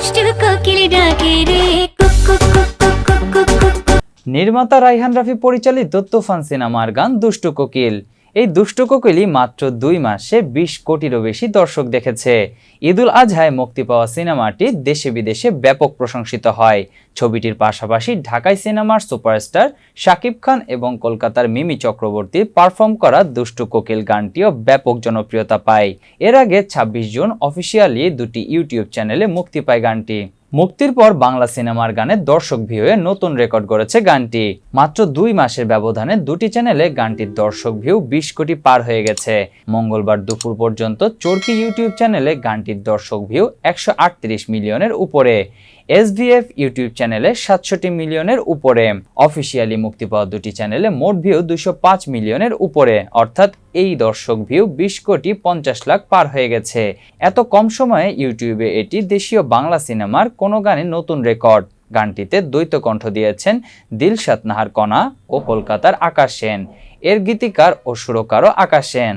দুষ্টু কোকিল ডাকে রে cook cook cook cook cook cook cook cook. নির্মাতা রায়হান রাফি পরিচালিত তুফান সিনেমার গান দুষ্টু কোকিল। এই দুষ্টু কোকিলই মাত্র 2 মাসে 20 কোটিরও বেশি দর্শক দেখেছে। ঈদুল আজহায় মুক্তি পাওয়া সিনেমাটি দেশে বিদেশে ব্যাপক প্রশংসিত হয়। ছবিটির পাশাপাশি ঢাকাই সিনেমার সুপারস্টার শাকিব খান এবং কলকাতার মিমি চক্রবর্তীর পারফর্ম করা দুষ্টু কোকিল গানটিও ব্যাপক জনপ্রিয়তা পায়। এর আগে 26 জুন অফিসিয়ালি দুটি ইউটিউব চ্যানেলে মুক্তি পায় গানটি। মুক্তির পর বাংলা সিনেমার গানে দর্শক ভিউয়ে নতুন রেকর্ড করেছে গানটি। মাত্র 2 মাসের ব্যবধানে দুটি চ্যানেলে গানটির দর্শক ভিউ 20 কোটি পার হয়ে গেছে। মঙ্গলবার দুপুর পর্যন্ত চরকি ইউটিউব চ্যানেলে গানটির দর্শক ভিউ 138 মিলিয়নের উপরে, SVF ইউটিউব চ্যানেলে 67 মিলিয়নের উপরে। অফিসিয়ালি মুক্তি পাওয়া দুটি চ্যানেলে মোট ভিউ 205 মিলিয়নের উপরে, অর্থাৎ এই দর্শক ভিউ 20 কোটি 50 লাখ পার হয়ে গেছে। এত কম সময়ে ইউটিউবে এটি দেশীয় বাংলা সিনেমার কোনো গানে নতুন রেকর্ড। গানটিতে দ্বৈত কণ্ঠ দিয়েছেন দিলশাদ নাহার কণা ও কলকাতার আকাশ সেন। এর গীতিকার ও সুরকারও আকাশ সেন।